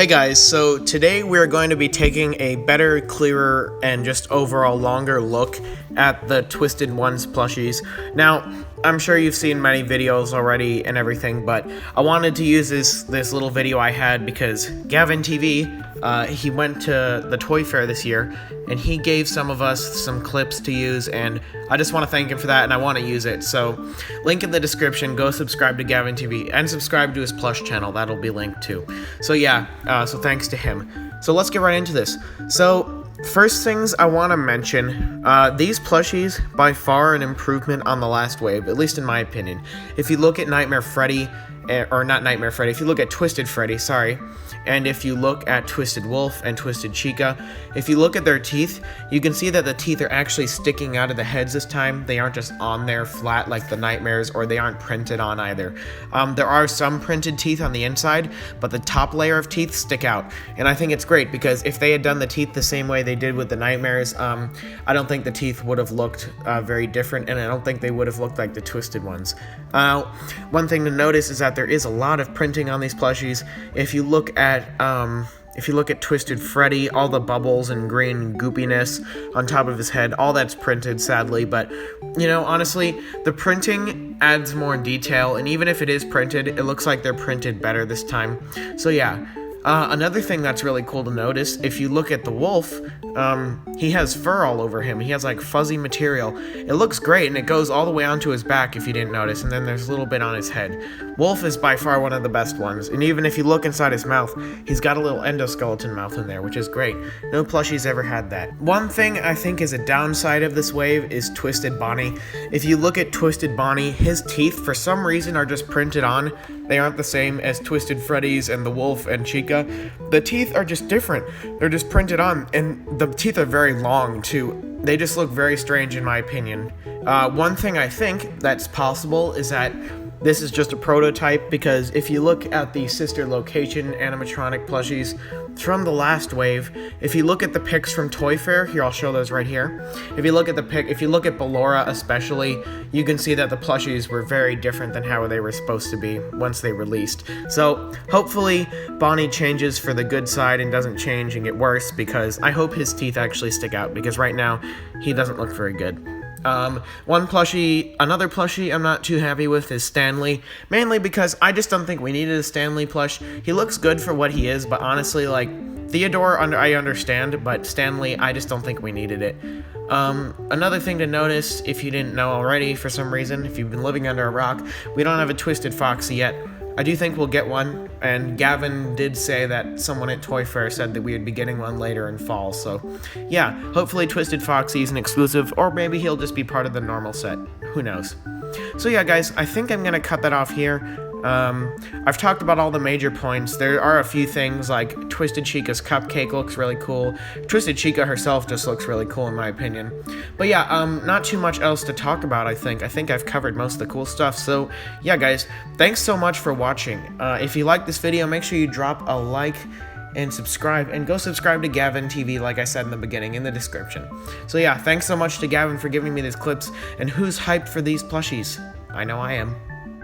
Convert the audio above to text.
Hey guys, so today we're going to be taking a better, clearer, and just overall longer look at the Twisted Ones plushies. Now, I'm sure you've seen many videos already and everything, but I wanted to use this little video I had because Gavin TV, he went to the toy fair this year, and he gave some of us some clips to use, and I just want to thank him for that, and I want to use it. So, link in the description, go subscribe to Gavin TV, and subscribe to his Plush channel, that'll be linked too. So yeah, so thanks to him. So let's get right into this. So, first things I want to mention, these plushies, by far an improvement on the last wave, at least in my opinion. If you look at Nightmare Freddy, or not Nightmare Freddy, if you look at Twisted Freddy, sorry, and if you look at Twisted Wolf and Twisted Chica, if you look at their teeth, you can see that the teeth are actually sticking out of the heads this time. They aren't just on there flat like the Nightmares, or they aren't printed on either. There are some printed teeth on the inside, but the top layer of teeth stick out, and I think it's great because if they had done the teeth the same way they did with the Nightmares, I don't think the teeth would have looked very different, and I don't think they would have looked like the Twisted Ones. One thing to notice is that there is a lot of printing on these plushies. If you look at Twisted Freddy, all the bubbles and green goopiness on top of his head, all that's printed, sadly, but, you know, honestly, the printing adds more detail, and even if it is printed, it looks like they're printed better this time. So yeah. Another thing that's really cool to notice, if you look at the wolf, he has fur all over him. He has like fuzzy material. It looks great, and it goes all the way onto his back if you didn't notice, and then there's a little bit on his head. Wolf is by far one of the best ones, and even if you look inside his mouth, he's got a little endoskeleton mouth in there, which is great. No plushie's ever had that. One thing I think is a downside of this wave is Twisted Bonnie. If you look at Twisted Bonnie, his teeth for some reason are just printed on. They aren't the same as Twisted Freddy's and the Wolf and Chica. The teeth are just different. They're just printed on, and the teeth are very long too. They just look very strange in my opinion. One thing I think that's possible is that this is just a prototype, because if you look at the sister location animatronic plushies from the last wave, if you look at the pics from Toy Fair, here I'll show those right here. If you look at Ballora especially, you can see that the plushies were very different than how they were supposed to be once they released. So hopefully Bonnie changes for the good side and doesn't change and get worse, because I hope his teeth actually stick out, because right now he doesn't look very good. Another plushie I'm not too happy with is Stanley, mainly because I just don't think we needed a Stanley plush. He looks good for what he is, but honestly, like, Theodore, I understand, but Stanley, I just don't think we needed it. Another thing to notice, if you didn't know already for some reason, if you've been living under a rock, we don't have a Twisted Foxy yet. I do think we'll get one, and Gavin did say that someone at Toy Fair said that we would be getting one later in fall, so yeah, hopefully Twisted Foxy is an exclusive, or maybe he'll just be part of the normal set. Who knows? So yeah, guys, I think I'm gonna cut that off here. I've talked about all the major points. There are a few things like Twisted Chica's cupcake looks really cool. Twisted Chica herself just looks really cool in my opinion. But yeah, not too much else to talk about, I think. I think I've covered most of the cool stuff. So yeah, guys, thanks so much for watching. If you like this video, make sure you drop a like and subscribe, and go subscribe to Gavin TV like I said in the beginning in the description. So yeah, thanks so much to Gavin for giving me these clips, and who's hyped for these plushies? I know I am.